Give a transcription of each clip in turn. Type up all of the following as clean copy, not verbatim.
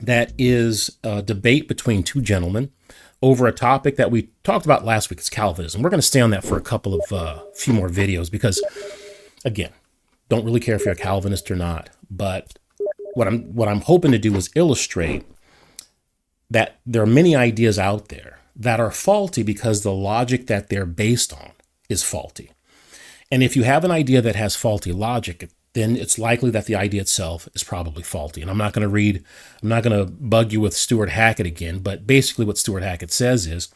that is a debate between two gentlemen over a topic that we talked about last week. It's Calvinism. We're going to stay on that for a couple of few more videos because, again, don't really care if you're a Calvinist or not. But what I'm hoping to do is illustrate that there are many ideas out there that are faulty because the logic that they're based on is faulty. And if you have an idea that has faulty logic, then it's likely that the idea itself is probably faulty. And I'm not going to bug you with Stuart Hackett again, but basically what Stuart Hackett says is,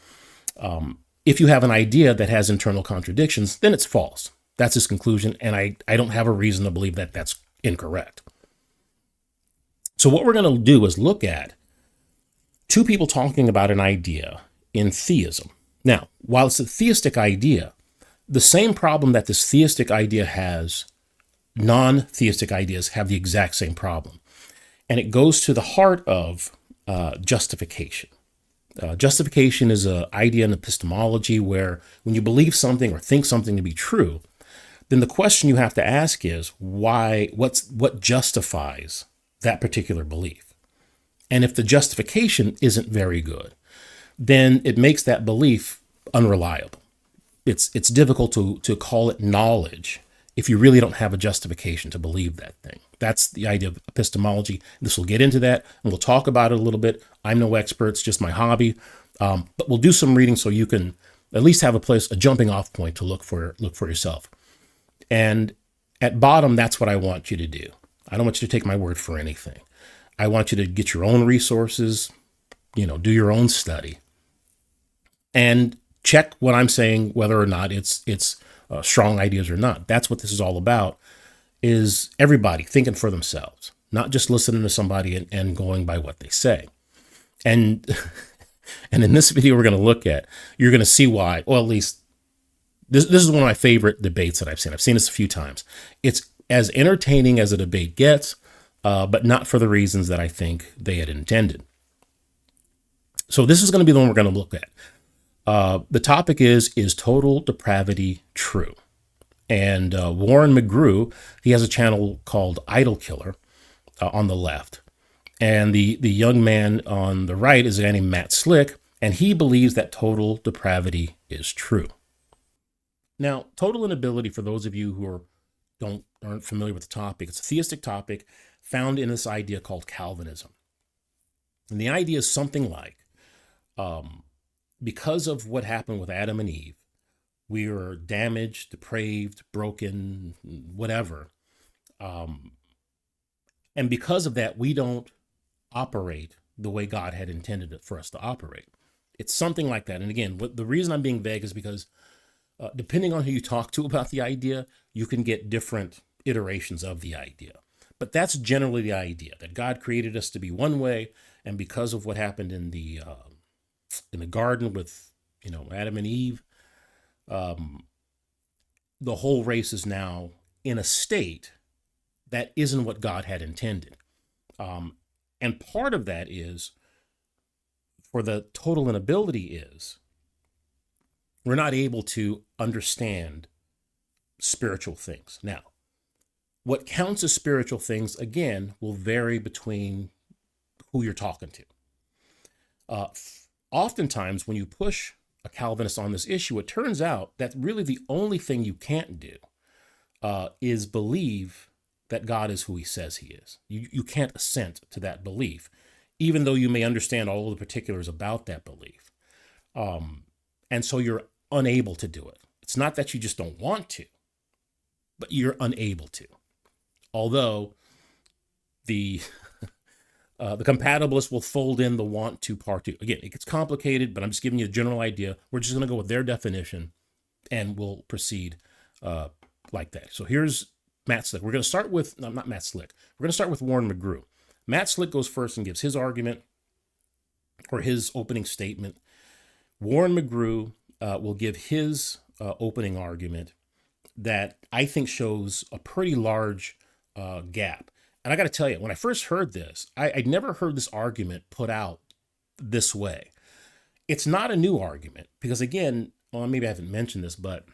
if you have an idea that has internal contradictions, then it's false. That's his conclusion. And I don't have a reason to believe that that's incorrect. So what we're going to do is look at two people talking about an idea in theism. Now, while it's a theistic idea, the same problem that this theistic idea has, non-theistic ideas have the exact same problem. And it goes to the heart of justification. Justification is an idea in epistemology where when you believe something or think something to be true, then the question you have to ask is what justifies that particular belief? And if the justification isn't very good, then it makes that belief unreliable. It's difficult to call it knowledge if you really don't have a justification to believe that thing. That's the idea of epistemology. This will get into that, and we'll talk about it a little bit. I'm no expert, it's just my hobby. But we'll do some reading so you can at least have a jumping off point to look for yourself. And at bottom, that's what I want you to do. I don't want you to take my word for anything. I want you to get your own resources, do your own study, and check what I'm saying, whether or not it's strong ideas or not. That's what this is all about, is everybody thinking for themselves, not just listening to somebody and going by what they say. And in this video we're going to look at, you're going to see why, well, at least this is one of my favorite debates that I've seen. I've seen this a few times. It's as entertaining as a debate gets, but not for the reasons that I think they had intended. So this is going to be the one we're going to look at. The topic is total depravity true? And Warren McGrew, he has a channel called Idol Killer on the left. And the young man on the right is a guy named Matt Slick, and he believes that total depravity is true. Now, total inability, for those of you who aren't familiar with the topic, it's a theistic topic found in this idea called Calvinism. And the idea is something like, because of what happened with Adam and Eve, we were damaged, depraved, broken, whatever. And because of that, we don't operate the way God had intended it for us to operate. It's something like that. And again, the reason I'm being vague is because depending on who you talk to about the idea, you can get different iterations of the idea. But that's generally the idea, that God created us to be one way, and because of what happened in the garden with, Adam and Eve, the whole race is now in a state that isn't what God had intended. And part of that is, for the total inability is, we're not able to understand spiritual things. Now, what counts as spiritual things, again, will vary between who you're talking to. Oftentimes, when you push a Calvinist on this issue, it turns out that really the only thing you can't do is believe that God is who he says he is. You can't assent to that belief, even though you may understand all of the particulars about that belief. And so you're unable to do it. It's not that you just don't want to, but you're unable to. Although the compatibilists will fold in the want to part to. Again, it gets complicated, but I'm just giving you a general idea. We're just going to go with their definition, and we'll proceed like that. So here's Matt Slick. We're going to start with, no, not Matt Slick. We're going to start with Warren McGrew. Matt Slick goes first and gives his argument, or his opening statement. Warren McGrew will give his opening argument that I think shows a pretty large gap. And I got to tell you, when I first heard this, I'd never heard this argument put out this way. It's not a new argument because, again, well, maybe I haven't mentioned this, but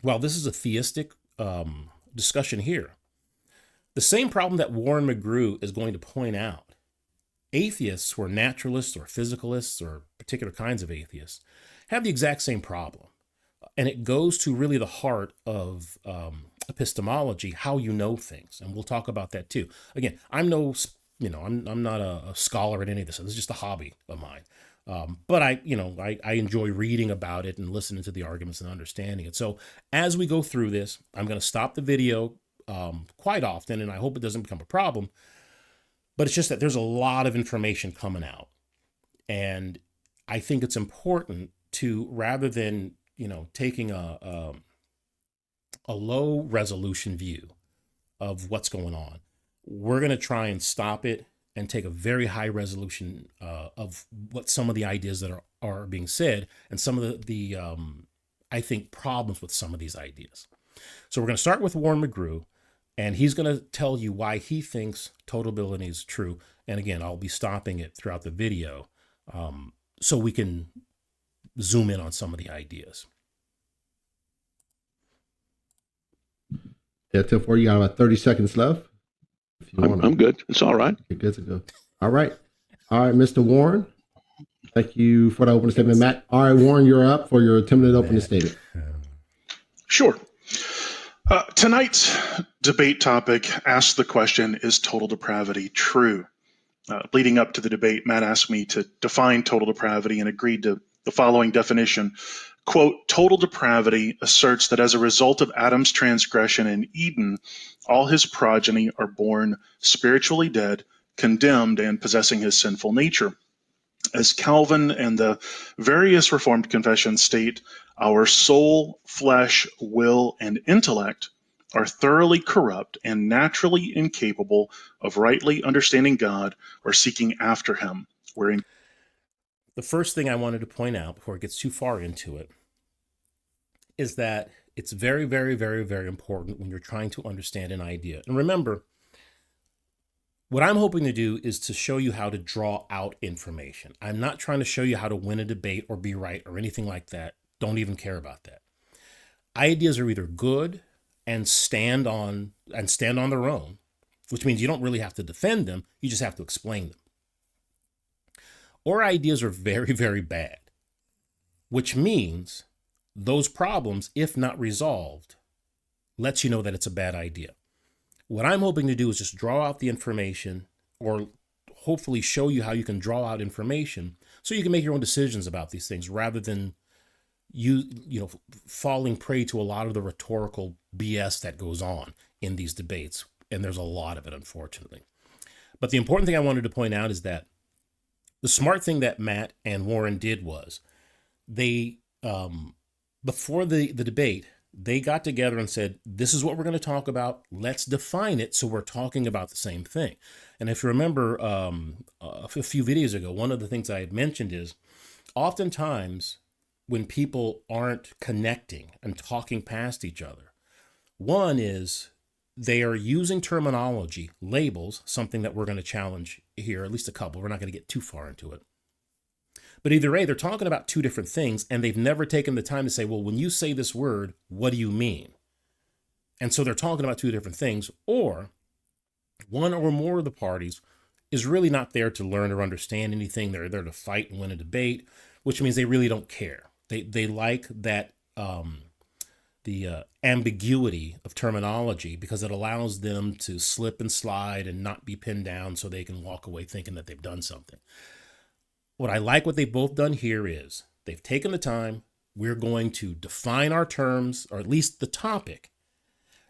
while this is a theistic discussion here, the same problem that Warren McGrew is going to point out atheists who are naturalists or physicalists or particular kinds of atheists have the exact same problem. And it goes to really the heart of epistemology, how you know things. And we'll talk about that too. Again, I'm not a scholar at any of this. This is just a hobby of mine. But I enjoy reading about it and listening to the arguments and understanding it. So as we go through this, I'm going to stop the video quite often, and I hope it doesn't become a problem. But it's just that there's a lot of information coming out. And I think it's important to, rather than, taking a low resolution view of what's going on, we're going to try and stop it and take a very high resolution of what some of the ideas that are being said and some of the I think, problems with some of these ideas. So we're going to start with Warren McGrew, and he's going to tell you why he thinks total ability is true. And again, I'll be stopping it throughout the video so we can zoom in on some of the ideas. Yeah, Tip 4, you got about 30 seconds left. If you want I'm good. It's all right. You're good to go. All right, Mr. Warren. Thank you for the opening statement, Matt. All right, Warren, you're up for your 10-minute opening statement. Sure. Tonight's debate topic asks the question, is total depravity true? Leading up to the debate, Matt asked me to define total depravity and agreed to the following definition. Quote, total depravity asserts that as a result of Adam's transgression in Eden, all his progeny are born spiritually dead, condemned, and possessing his sinful nature. As Calvin and the various Reformed confessions state, our soul, flesh, will, and intellect are thoroughly corrupt and naturally incapable of rightly understanding God or seeking after him. The first thing I wanted to point out before it gets too far into it is that it's very, very, very, very important when you're trying to understand an idea. And remember, what I'm hoping to do is to show you how to draw out information. I'm not trying to show you how to win a debate or be right or anything like that. Don't even care about that. Ideas are either good and stand on their own, which means you don't really have to defend them. You just have to explain them. Or ideas are very, very bad, which means those problems, if not resolved, lets you know that it's a bad idea. What I'm hoping to do is just draw out the information, or hopefully show you how you can draw out information so you can make your own decisions about these things rather than falling prey to a lot of the rhetorical BS that goes on in these debates. And there's a lot of it, unfortunately. But the important thing I wanted to point out is that the smart thing that Matt and Warren did was they, before the debate, they got together and said, this is what we're going to talk about. Let's define it so we're talking about the same thing. And if you remember a few videos ago, one of the things I had mentioned is oftentimes when people aren't connecting and talking past each other, one is they are using terminology, labels, something that we're going to challenge here, at least a couple. We're not going to get too far into it. But either A, they're talking about two different things, and they've never taken the time to say, well, when you say this word, what do you mean? And so they're talking about two different things, or one or more of the parties is really not there to learn or understand anything. They're there to fight and win a debate, which means they really don't care. They like that the ambiguity of terminology because it allows them to slip and slide and not be pinned down so they can walk away thinking that they've done something. What I like what they've both done here is they've taken the time. We're going to define our terms, or at least the topic.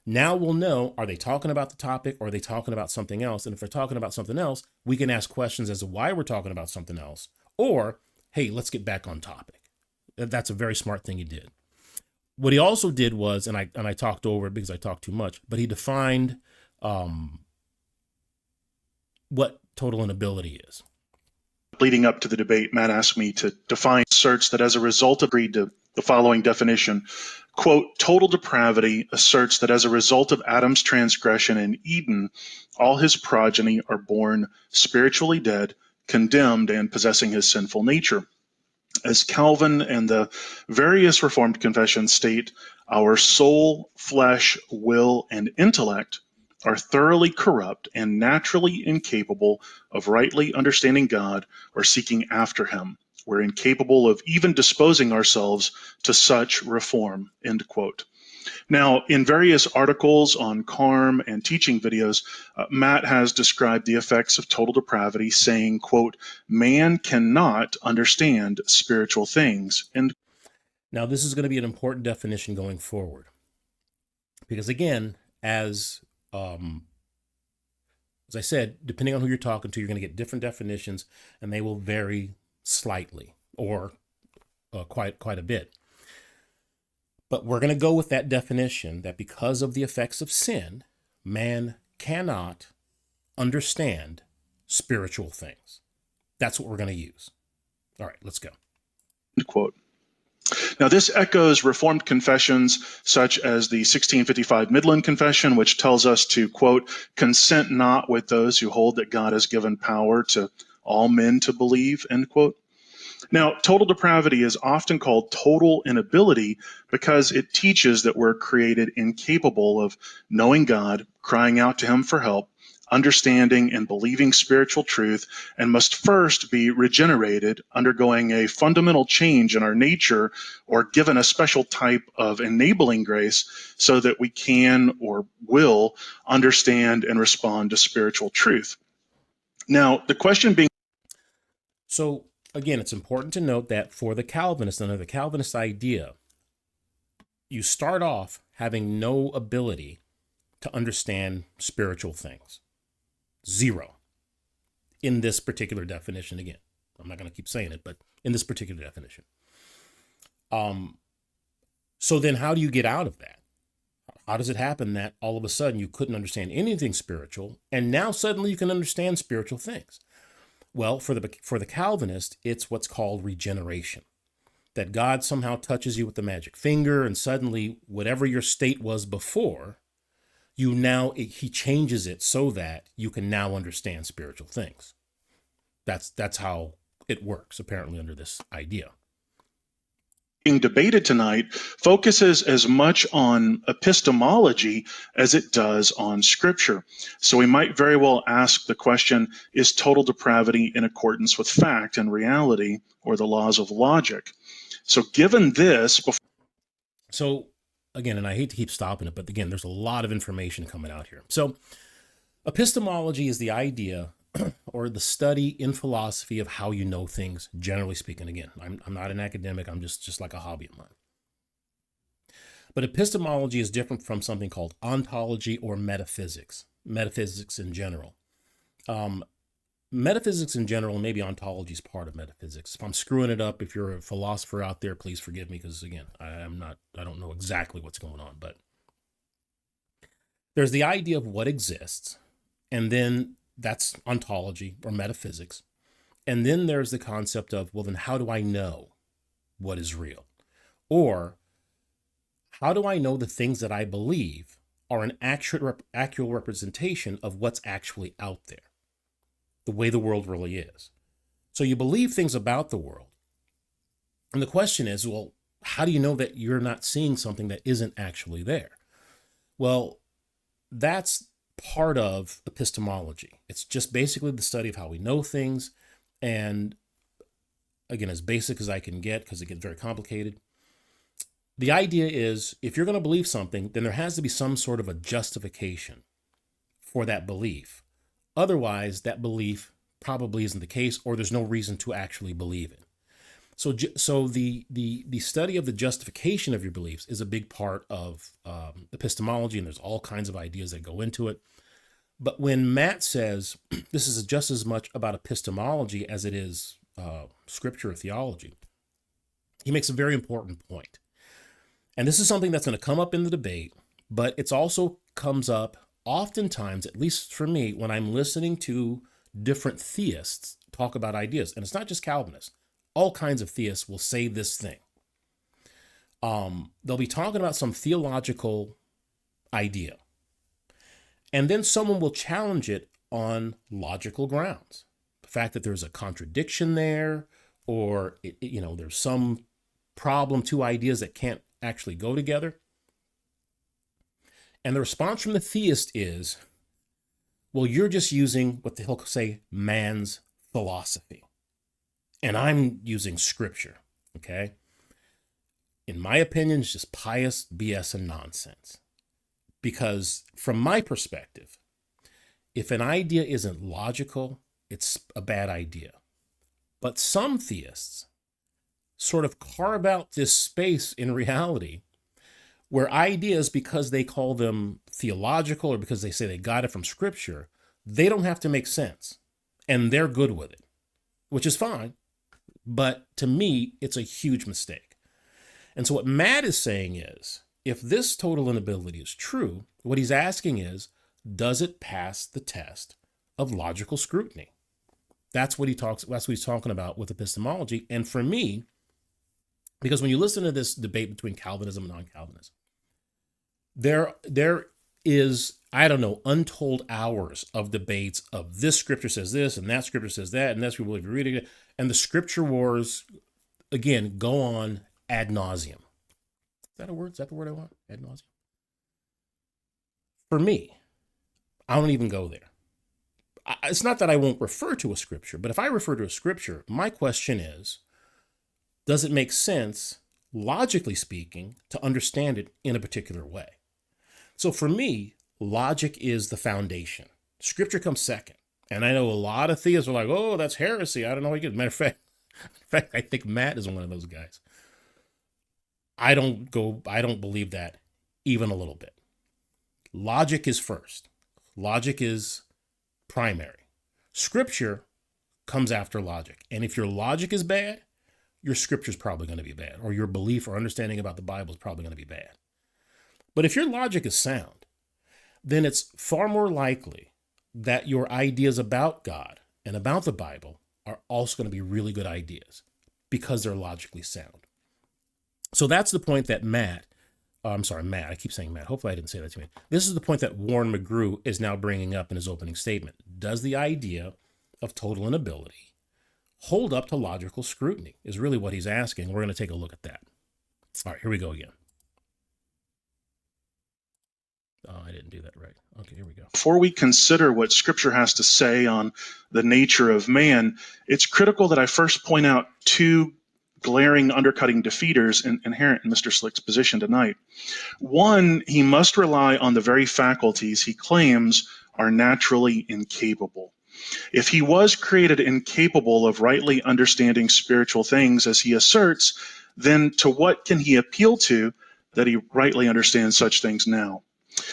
Now we'll know, are they talking about the topic or are they talking about something else? And if they're talking about something else, we can ask questions as to why we're talking about something else. Or, hey, let's get back on topic. That's a very smart thing he did. What he also did was, and I talked over it because I talked too much, but he defined what total inability is. Leading up to the debate, Matt asked me to define asserts that as a result of agreed to the following definition. Quote, total depravity asserts that as a result of Adam's transgression in Eden, all his progeny are born spiritually dead, condemned, and possessing his sinful nature. As Calvin and the various Reformed confessions state, our soul, flesh, will, and intellect are thoroughly corrupt and naturally incapable of rightly understanding God or seeking after him. We're incapable of even disposing ourselves to such reform, end quote. Now, in various articles on CARM and teaching videos, Matt has described the effects of total depravity, saying, quote, man cannot understand spiritual things. And Now, this is going to be an important definition going forward. Because again, as I said, depending on who you're talking to, you're going to get different definitions, and they will vary slightly or quite a bit. But we're going to go with that definition that because of the effects of sin, man cannot understand spiritual things. That's what we're going to use. All right, let's go. end quote. Now, this echoes Reformed confessions such as the 1655 Midland Confession, which tells us to, quote, consent not with those who hold that God has given power to all men to believe, end quote. Now, total depravity is often called total inability because it teaches that we're created incapable of knowing God, crying out to him for help, understanding and believing spiritual truth, and must first be regenerated, undergoing a fundamental change in our nature or given a special type of enabling grace so that we can or will understand and respond to spiritual truth. Now, the question being... So, again, it's important to note that for the Calvinist, under the Calvinist idea, you start off having no ability to understand spiritual things. Zero. In this particular definition, again. I'm not going to keep saying it, but in this particular definition. So then how do you get out of that? How does it happen that all of a sudden you couldn't understand anything spiritual, and now suddenly you can understand spiritual things? Well, for the Calvinist, it's what's called regeneration. That God somehow touches you with the magic finger, and suddenly whatever your state was before, he changes it so that you can now understand spiritual things. That's how it works, apparently, under this idea. Being debated tonight focuses as much on epistemology as it does on scripture. So we might very well ask the question, is total depravity in accordance with fact and reality or the laws of logic? So given this... So again, and I hate to keep stopping it, but again, there's a lot of information coming out here. So epistemology is the idea or the study in philosophy of how you know things, generally speaking. Again, I'm not an academic. I'm just like a hobby of mine. But epistemology is different from something called ontology or metaphysics in general. Metaphysics in general, and maybe ontology is part of metaphysics. If I'm screwing it up, if you're a philosopher out there, please forgive me, because again, I don't know exactly what's going on, but there's the idea of what exists, and then that's ontology or metaphysics. And then there's the concept of, well, then how do I know what is real? Or how do I know the things that I believe are an accurate representation of what's actually out there, the way the world really is? So you believe things about the world. And the question is, well, how do you know that you're not seeing something that isn't actually there? Well, that's part of epistemology. It's just basically the study of how we know things. And again, as basic as I can get, because it gets very complicated. The idea is, if you're going to believe something, then there has to be some sort of a justification for that belief. Otherwise, that belief probably isn't the case, or there's no reason to actually believe it. So the study of the justification of your beliefs is a big part of epistemology, and there's all kinds of ideas that go into it. But when Matt says this is just as much about epistemology as it is scripture or theology, he makes a very important point. And this is something that's going to come up in the debate, but it's also comes up oftentimes, at least for me, when I'm listening to different theists talk about ideas. And it's not just Calvinists. All kinds of theists will say this thing. They'll be talking about some theological idea. And then someone will challenge it on logical grounds. The fact that there's a contradiction there, or there's some problem, two ideas that can't actually go together. And the response from the theist is, well, you're just using what he'll say man's philosophy. And I'm using scripture, okay? In my opinion, it's just pious BS and nonsense. Because from my perspective, if an idea isn't logical, it's a bad idea. But some theists sort of carve out this space in reality where ideas, because they call them theological or because they say they got it from scripture, they don't have to make sense. And they're good with it, which is fine. But to me, it's a huge mistake. And so what Matt is saying is, if this total inability is true, what he's asking is, does it pass the test of logical scrutiny? That's what he's talking about with epistemology. And for me, because when you listen to this debate between Calvinism and non-Calvinism, there is, I don't know, untold hours of debates of this scripture says this and that scripture says that, and that's people if you're reading it. And the scripture wars, again, go on ad nauseum. Is that a word? Is that the word I want? Ad nauseum? For me, I don't even go there. It's not that I won't refer to a scripture, but if I refer to a scripture, my question is, does it make sense, logically speaking, to understand it in a particular way? So for me, logic is the foundation. Scripture comes second. And I know a lot of theists are like, oh, that's heresy. I don't know how you get it. Matter of fact, I think Matt is one of those guys. I don't believe that even a little bit. Logic is first. Logic is primary. Scripture comes after logic. And if your logic is bad, your scripture is probably going to be bad, or your belief or understanding about the Bible is probably going to be bad. But if your logic is sound, then it's far more likely that your ideas about God and about the Bible are also going to be really good ideas because they're logically sound. So that's the point that Matt, I keep saying Matt. Hopefully I didn't say that to me. This is the point that Warren McGrew is now bringing up in his opening statement. Does the idea of total inability hold up to logical scrutiny is really what he's asking. We're going to take a look at that. All right, here we go again. Oh, I didn't do that right. Okay, here we go. Before we consider what Scripture has to say on the nature of man, it's critical that I first point out two glaring undercutting defeaters inherent in Mr. Slick's position tonight. One, he must rely on the very faculties he claims are naturally incapable. If he was created incapable of rightly understanding spiritual things, as he asserts, then to what can he appeal to that he rightly understands such things now?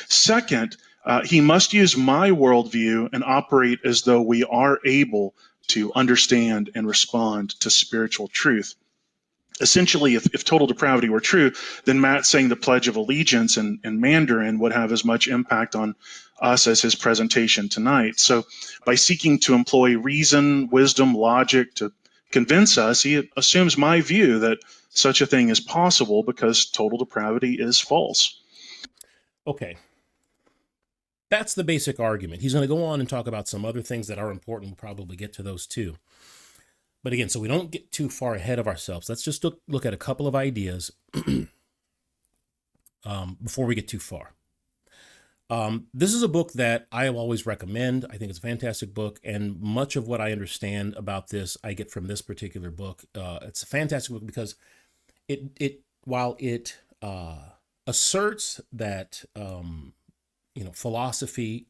Second, he must use my worldview and operate as though we are able to understand and respond to spiritual truth. Essentially, if total depravity were true, then Matt saying the Pledge of Allegiance in Mandarin would have as much impact on us as his presentation tonight. So by seeking to employ reason, wisdom, logic to convince us, he assumes my view that such a thing is possible because total depravity is false. Okay. That's the basic argument. He's going to go on and talk about some other things that are important. We'll probably get to those too. But again, so we don't get too far ahead of ourselves, let's just look at a couple of ideas before we get too far. This is a book that I always recommend. I think it's a fantastic book, and much of what I understand about this, I get from this particular book. It's a fantastic book because while it asserts that philosophy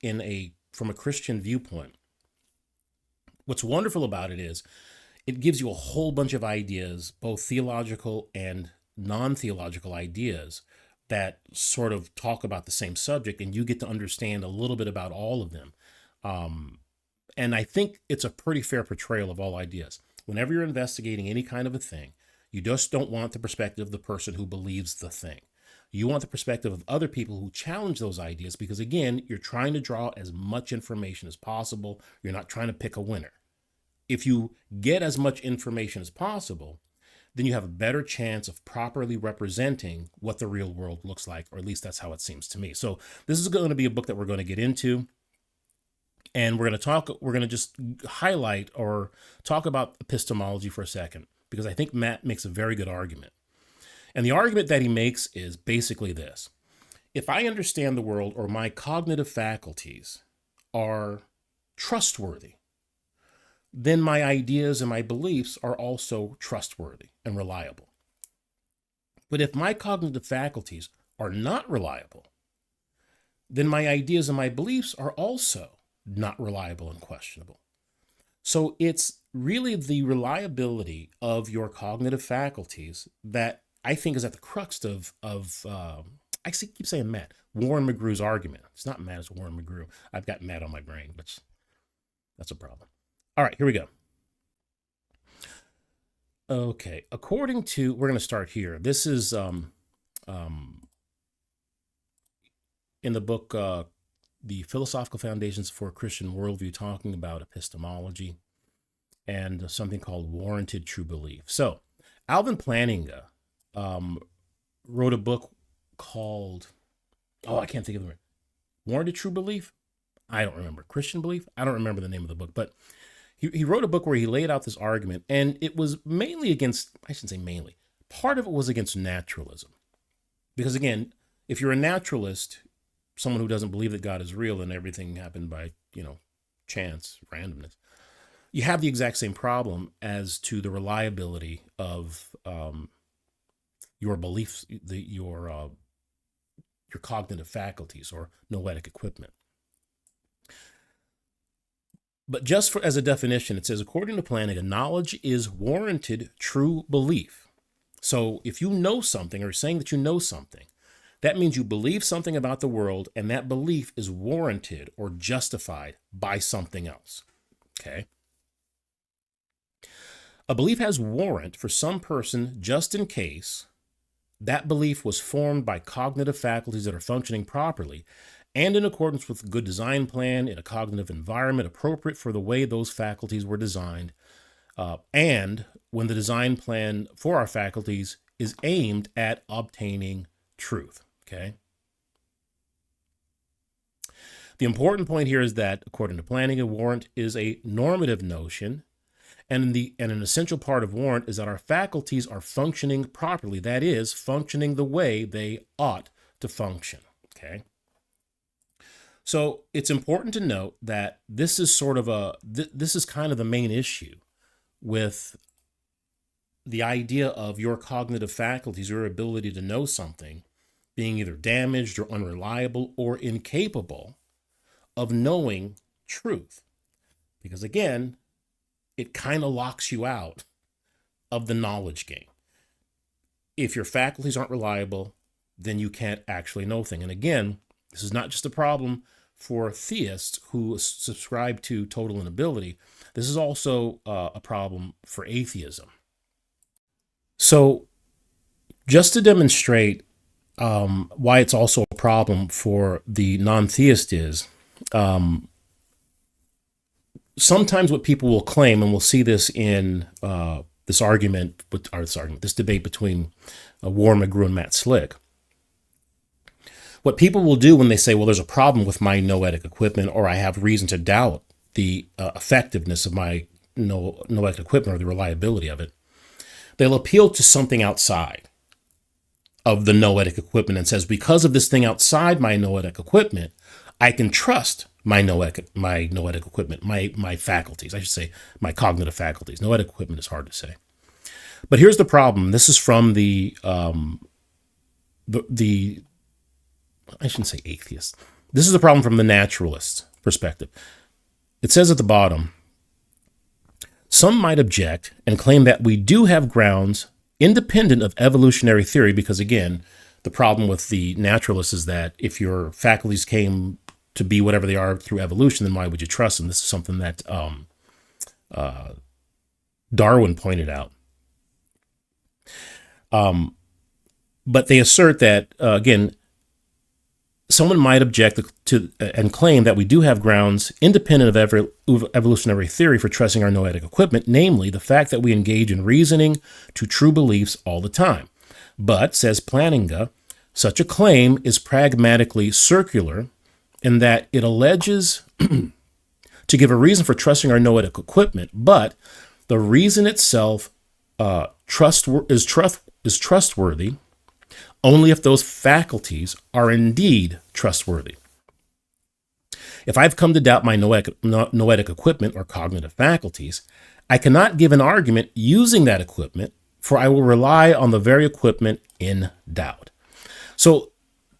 from a Christian viewpoint, what's wonderful about it is it gives you a whole bunch of ideas, both theological and non-theological ideas, that sort of talk about the same subject, and you get to understand a little bit about all of them. And I think it's a pretty fair portrayal of all ideas. Whenever you're investigating any kind of a thing, you just don't want the perspective of the person who believes the thing. You want the perspective of other people who challenge those ideas because, again, you're trying to draw as much information as possible. You're not trying to pick a winner. If you get as much information as possible, then you have a better chance of properly representing what the real world looks like, or at least that's how it seems to me. So this is going to be a book that we're going to get into, and we're going to just highlight or talk about epistemology for a second, because I think Matt makes a very good argument. And the argument that he makes is basically this. If I understand the world, or my cognitive faculties are trustworthy, then my ideas and my beliefs are also trustworthy and reliable. But if my cognitive faculties are not reliable, then my ideas and my beliefs are also not reliable and questionable. So it's really the reliability of your cognitive faculties that I think is at the crux of I keep saying Matt, Warren McGrew's argument. It's not Matt, it's Warren McGrew. I've got Matt on my brain, but that's a problem. All right, here we go. Okay, according to, we're going to start here. This is in the book, The Philosophical Foundations for a Christian Worldview, talking about epistemology and something called warranted true belief. So Alvin Plantinga wrote a book called, I can't think of the word. Warranted true belief? I don't remember. Christian belief? I don't remember the name of the book, but he wrote a book where he laid out this argument, and it was mainly against, I shouldn't say mainly, part of it was against naturalism. Because again, if you're a naturalist, someone who doesn't believe that God is real and everything happened by, chance, randomness, you have the exact same problem as to the reliability of your beliefs, your cognitive faculties or noetic equipment. But just as a definition, it says, according to Plantinga, knowledge is warranted true belief. So if you know something or saying that you know something, that means you believe something about the world, and that belief is warranted or justified by something else. Okay? A belief has warrant for some person just in case that belief was formed by cognitive faculties that are functioning properly and in accordance with a good design plan in a cognitive environment appropriate for the way those faculties were designed, and when the design plan for our faculties is aimed at obtaining truth. Okay. The important point here is that, according to Plantinga, warrant is a normative notion, and an essential part of warrant is that our faculties are functioning properly. That is, functioning the way they ought to function. Okay. So it's important to note that this is this is kind of the main issue with the idea of your cognitive faculties, your ability to know something, being either damaged or unreliable or incapable of knowing truth. Because again, it kind of locks you out of the knowledge game. If your faculties aren't reliable, then you can't actually know things. And again, this is not just a problem for theists who subscribe to total inability. This is also a problem for atheism. So just to demonstrate why it's also a problem for the non-theist is, sometimes what people will claim, and we'll see this in this debate between Warren McGrew and Matt Slick. What people will do when they say, well, there's a problem with my noetic equipment, or I have reason to doubt the effectiveness of my noetic equipment or the reliability of it, they'll appeal to something outside of the noetic equipment and says, because of this thing outside my noetic equipment, I can trust my noetic equipment, my faculties. I should say my cognitive faculties. Noetic equipment is hard to say. But here's the problem. This is from the I shouldn't say atheist. This is the problem from the naturalist perspective. It says at the bottom, some might object and claim that we do have grounds independent of evolutionary theory, because again, the problem with the naturalists is that if your faculties came to be whatever they are through evolution, then why would you trust them? This is something that Darwin pointed out. But they assert that, again, someone might object to and claim that we do have grounds independent of evolutionary theory for trusting our noetic equipment, namely the fact that we engage in reasoning to true beliefs all the time. But, says Plantinga, such a claim is pragmatically circular in that it alleges to give a reason for trusting our noetic equipment, but the reason itself is trustworthy only if those faculties are indeed trustworthy. If I've come to doubt my noetic equipment or cognitive faculties, I cannot give an argument using that equipment, for I will rely on the very equipment in doubt. So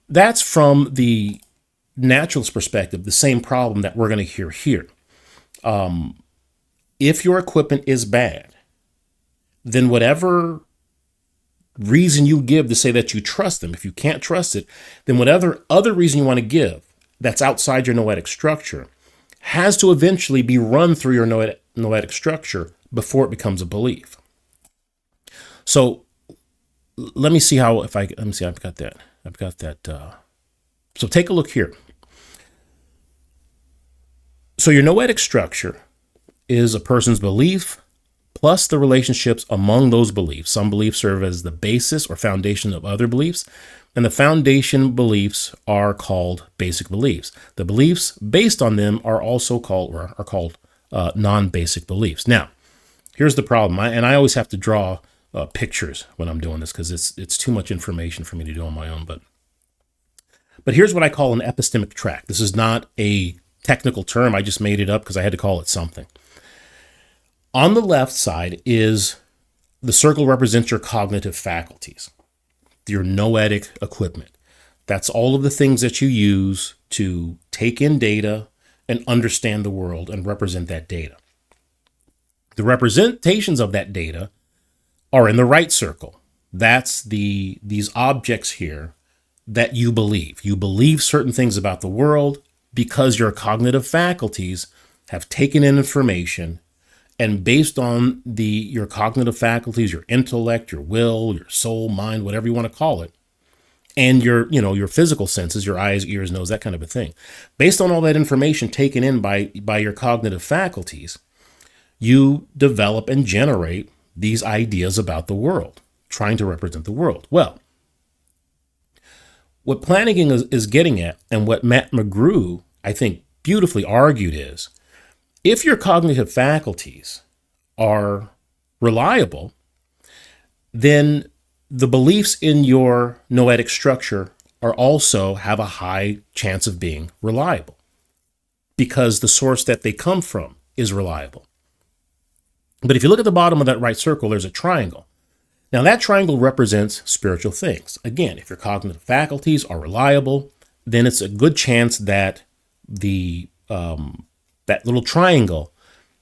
that's from the naturalist perspective, the same problem that we're going to hear here. If your equipment is bad, then whatever reason you give to say that you trust them, if you can't trust it, then whatever other reason you want to give that's outside your noetic structure has to eventually be run through your noetic structure before it becomes a belief. So let me see how, let me see, I've got that. So take a look here. So your noetic structure is a person's belief plus the relationships among those beliefs. Some beliefs serve as the basis or foundation of other beliefs, and the foundation beliefs are called basic beliefs. The beliefs based on them are also called non-basic beliefs. Now, here's the problem, and I always have to draw pictures when I'm doing this because it's too much information for me to do on my own. But here's what I call an epistemic tract. This is not a technical term. I just made it up because I had to call it something. On the left side is the circle represents your cognitive faculties, your noetic equipment. That's all of the things that you use to take in data and understand the world and represent that data. The representations of that data are in the right circle. That's these objects here that you believe. You believe certain things about the world because your cognitive faculties have taken in information, and based on your cognitive faculties, your intellect, your will, your soul, mind, whatever you want to call it, and your physical senses, your eyes, ears, nose, that kind of a thing. Based on all that information taken in by your cognitive faculties, you develop and generate these ideas about the world, trying to represent the world. Well, what Plantinga is getting at, and what Matt McGrew, I think, beautifully argued is, if your cognitive faculties are reliable, then the beliefs in your noetic structure are also have a high chance of being reliable because the source that they come from is reliable. But if you look at the bottom of that right circle, there's a triangle. Now that triangle represents spiritual things. Again, if your cognitive faculties are reliable, then it's a good chance that that little triangle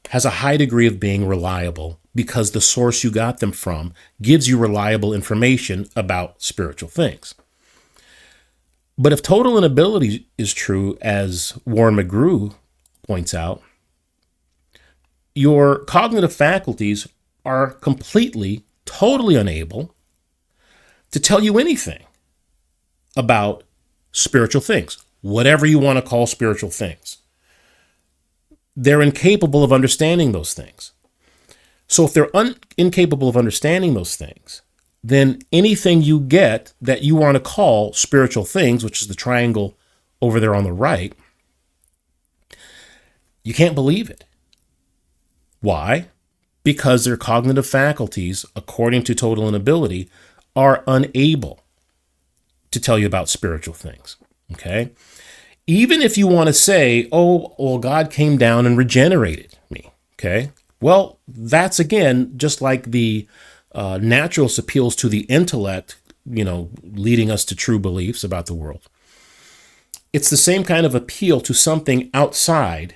has a high degree of being reliable because the source you got them from gives you reliable information about spiritual things. But if total inability is true, as Warren McGrew points out, your cognitive faculties are completely, totally unable to tell you anything about spiritual things, whatever you want to call spiritual things. They're incapable of understanding those things. So if they're incapable of understanding those things, then anything you get that you want to call spiritual things, which is the triangle over there on the right, you can't believe it. Why? Because their cognitive faculties, according to total inability, are unable to tell you about spiritual things. Okay? Even if you want to say, oh, well, God came down and regenerated me. Okay? Well, that's, again, just like the naturalist appeals to the intellect, leading us to true beliefs about the world. It's the same kind of appeal to something outside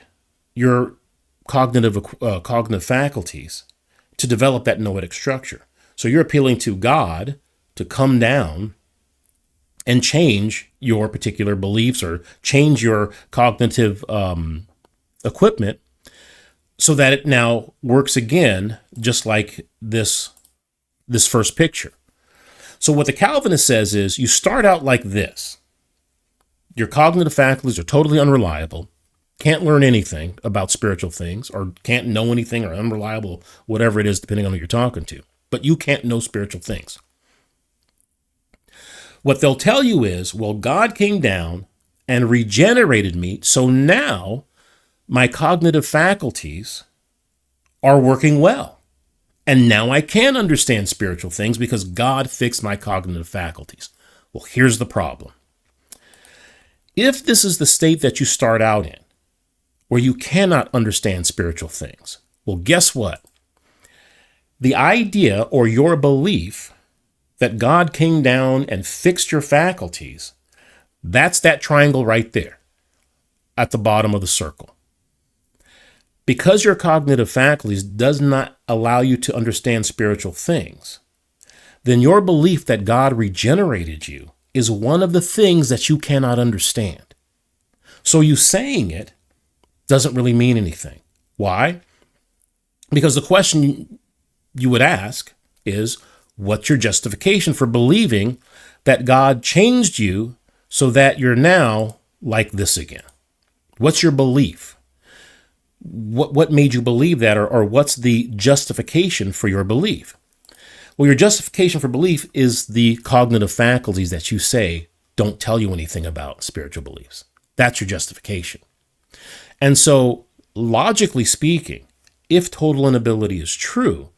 your cognitive faculties to develop that noetic structure. So you're appealing to God to come down and change your particular beliefs or change your cognitive equipment so that it now works again, just like this first picture. So what the Calvinist says is you start out like this. Your cognitive faculties are totally unreliable, can't learn anything about spiritual things, or can't know anything, or unreliable, whatever it is, depending on who you're talking to. But you can't know spiritual things. What they'll tell you is, well, God came down and regenerated me, so now my cognitive faculties are working well. And now I can understand spiritual things because God fixed my cognitive faculties. Well, here's the problem. If this is the state that you start out in, where you cannot understand spiritual things, well, guess what? The idea or your belief that God came down and fixed your faculties, that's that triangle right there at the bottom of the circle. Because your cognitive faculties does not allow you to understand spiritual things, then your belief that God regenerated you is one of the things that you cannot understand. So you saying it doesn't really mean anything. Why? Because the question you would ask is, what's your justification for believing that God changed you so that you're now like this again? What's your belief? What made you believe that, or what's the justification for your belief? Well, your justification for belief is the cognitive faculties that you say don't tell you anything about spiritual beliefs. That's your justification. And so, logically speaking, if total inability is true,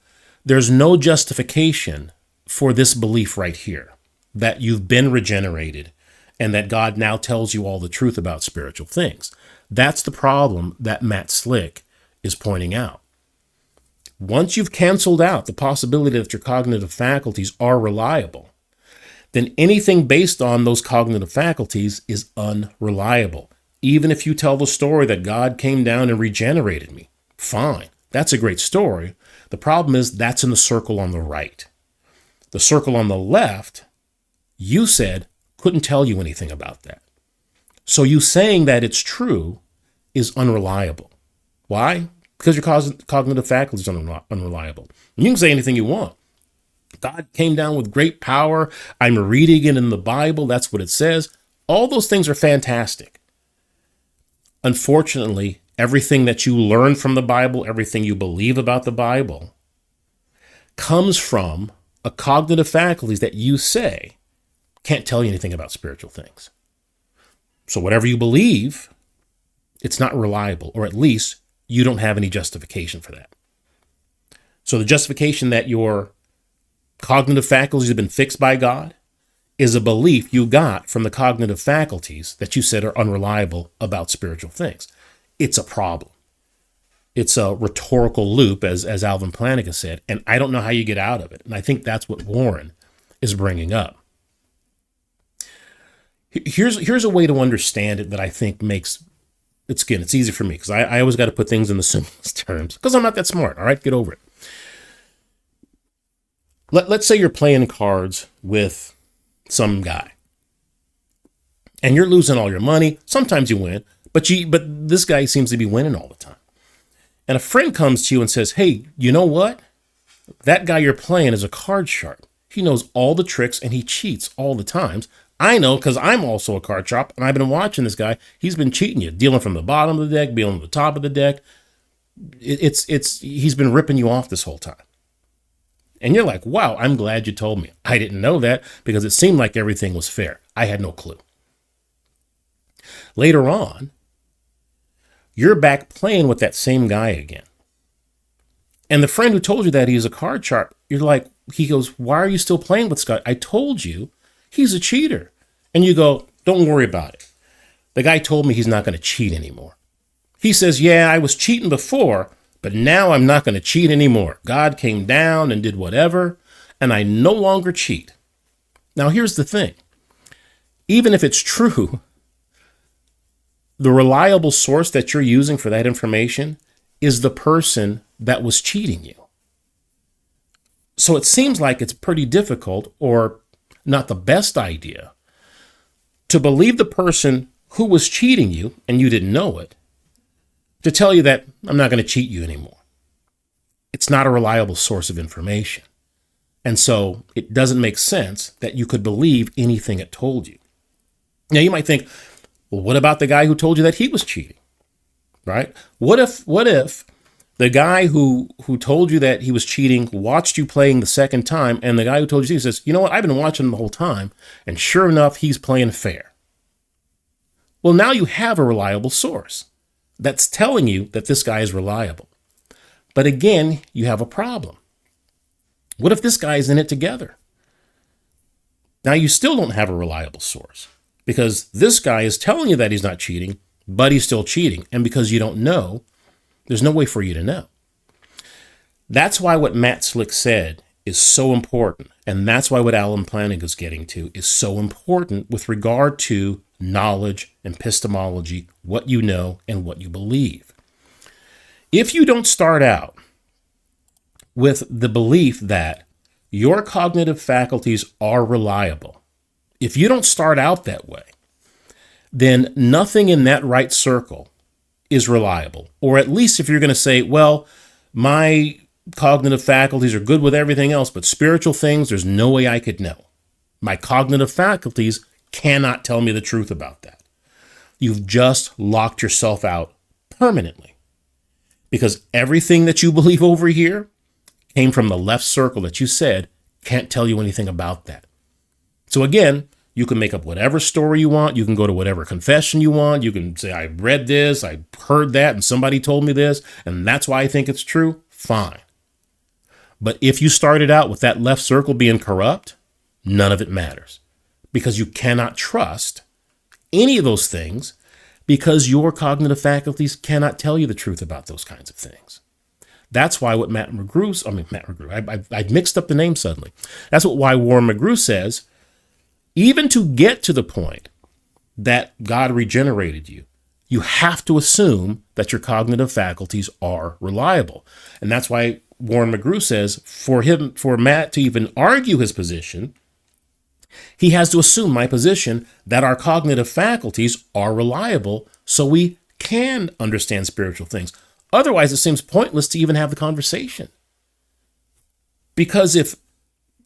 there's no justification for this belief right here, that you've been regenerated and that God now tells you all the truth about spiritual things. That's the problem that Matt Slick is pointing out. Once you've canceled out the possibility that your cognitive faculties are reliable, then anything based on those cognitive faculties is unreliable. Even if you tell the story that God came down and regenerated me, fine. That's a great story. The problem is that's in the circle on the right. The circle on the left, you said, couldn't tell you anything about that. So you saying that it's true is unreliable. Why? Because your cognitive faculties are unreliable. You can say anything you want. God came down with great power. I'm reading it in the Bible. That's what it says. All those things are fantastic. Unfortunately, everything that you learn from the Bible, everything you believe about the Bible, comes from a cognitive faculties that you say can't tell you anything about spiritual things. So whatever you believe, it's not reliable, or at least you don't have any justification for that. So the justification that your cognitive faculties have been fixed by God is a belief you got from the cognitive faculties that you said are unreliable about spiritual things. It's a problem. It's a rhetorical loop, as Alvin Plantinga said, and I don't know how you get out of it. And I think that's what Warren is bringing up. Here's a way to understand it that I think makes it's easy for me, because I always got to put things in the simplest terms because I'm not that smart. All right, get over it. Let's say you're playing cards with some guy and you're losing all your money. Sometimes you win, but this guy seems to be winning all the time. And a friend comes to you and says, hey, you know what? That guy you're playing is a card sharp. He knows all the tricks and he cheats all the times. I know because I'm also a card sharp and I've been watching this guy. He's been cheating you, dealing from the bottom of the deck, dealing from the top of the deck. He's been ripping you off this whole time. And you're like, wow, I'm glad you told me. I didn't know that because it seemed like everything was fair. I had no clue. Later on, you're back playing with that same guy again. And the friend who told you that he's a card sharp, you're like, he goes, why are you still playing with this guy? I told you he's a cheater. And you go, don't worry about it. The guy told me he's not going to cheat anymore. He says, yeah, I was cheating before, but now I'm not going to cheat anymore. God came down and did whatever, and I no longer cheat. Now, here's the thing. Even if it's true, the reliable source that you're using for that information is the person that was cheating you. So it seems like it's pretty difficult, or not the best idea, to believe the person who was cheating you, and you didn't know it, to tell you that I'm not going to cheat you anymore. It's not a reliable source of information. And so it doesn't make sense that you could believe anything it told you. Now you might think, well, what about the guy who told you that he was cheating? Right? What if the guy who told you that he was cheating watched you playing the second time, and the guy who told you he says, you know what, I've been watching him the whole time, and sure enough, he's playing fair. Well, now you have a reliable source that's telling you that this guy is reliable. But again, you have a problem. What if this guy's in it together? Now you still don't have a reliable source, because this guy is telling you that he's not cheating, but he's still cheating. And because you don't know, there's no way for you to know. That's why what Matt Slick said is so important. And that's why what Alvin Plantinga is getting to is so important with regard to knowledge, epistemology, what you know and what you believe. If you don't start out with the belief that your cognitive faculties are reliable, if you don't start out that way, then nothing in that right circle is reliable. Or at least if you're going to say, well, my cognitive faculties are good with everything else, but spiritual things, there's no way I could know. My cognitive faculties cannot tell me the truth about that. You've just locked yourself out permanently, because everything that you believe over here came from the left circle that you said can't tell you anything about that. So again, you can make up whatever story you want. You can go to whatever confession you want. You can say, I read this, I heard that, and somebody told me this, and that's why I think it's true. Fine. But if you started out with that left circle being corrupt, none of it matters, because you cannot trust any of those things, because your cognitive faculties cannot tell you the truth about those kinds of things. That's why what Matt McGrew, I mixed up the name suddenly. That's why Warren McGrew says, even to get to the point that God regenerated you, you have to assume that your cognitive faculties are reliable. And that's why Warren McGrew says for Matt to even argue his position, he has to assume my position that our cognitive faculties are reliable so we can understand spiritual things. Otherwise, it seems pointless to even have the conversation. Because if,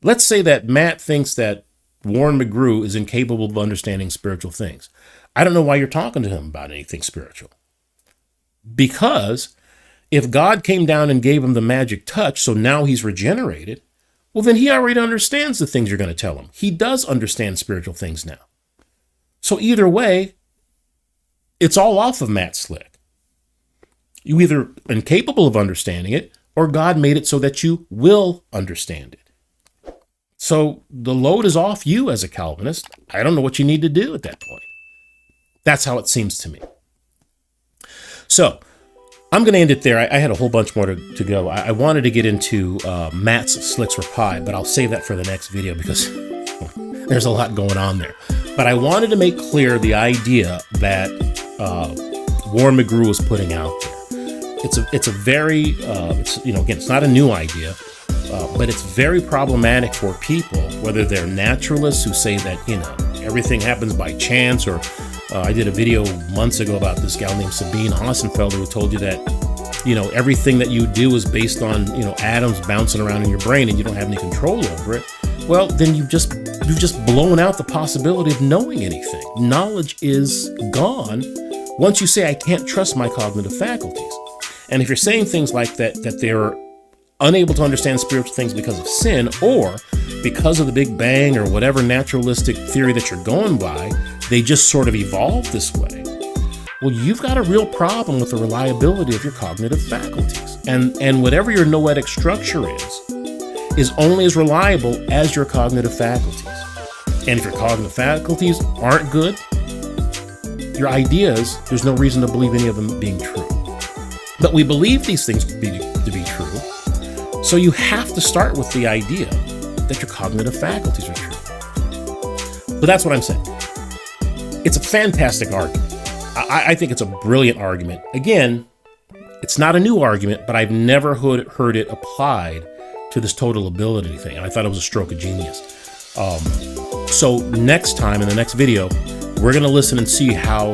let's say that Matt thinks that Warren McGrew is incapable of understanding spiritual things, I don't know why you're talking to him about anything spiritual. Because if God came down and gave him the magic touch, so now he's regenerated, well, then he already understands the things you're going to tell him. He does understand spiritual things now. So either way, it's all off of Matt Slick. You either incapable of understanding it, or God made it so that you will understand it. So the load is off you as a Calvinist. I don't know what you need to do at that point. That's how it seems to me. So I'm going to end it there. I had a whole bunch more to go. I wanted to get into Matt Slick's reply, but I'll save that for the next video because there's a lot going on there. But I wanted to make clear the idea that Warren McGrew was putting out there. It's a very, again, it's not a new idea, but it's very problematic for people, whether they're naturalists who say that, everything happens by chance, or I did a video months ago about this gal named Sabine Hassenfelder who told you that, everything that you do is based on, atoms bouncing around in your brain and you don't have any control over it. Well, then you've just blown out the possibility of knowing anything. Knowledge is gone once you say, I can't trust my cognitive faculties. And if you're saying things like that they're unable to understand spiritual things because of sin, or because of the Big Bang, or whatever naturalistic theory that you're going by, they just sort of evolved this way. Well, you've got a real problem with the reliability of your cognitive faculties. And whatever your noetic structure is only as reliable as your cognitive faculties. And if your cognitive faculties aren't good, your ideas, there's no reason to believe any of them being true. But we believe these things to be true. So you have to start with the idea that your cognitive faculties are true. But that's what I'm saying. It's a fantastic argument. I think it's a brilliant argument. Again, it's not a new argument, but I've never heard it applied to this total ability thing. And I thought it was a stroke of genius. So next time, in the next video, we're going to listen and see how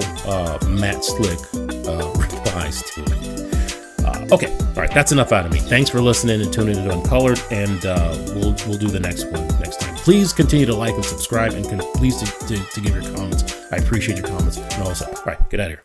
Matt Slick replies to it. Okay, all right, that's enough out of me. Thanks for listening and tuning into Uncolored, and we'll do the next one next time. Please continue to like and subscribe, and please to give your comments. I appreciate your comments and all that. All right, get out of here.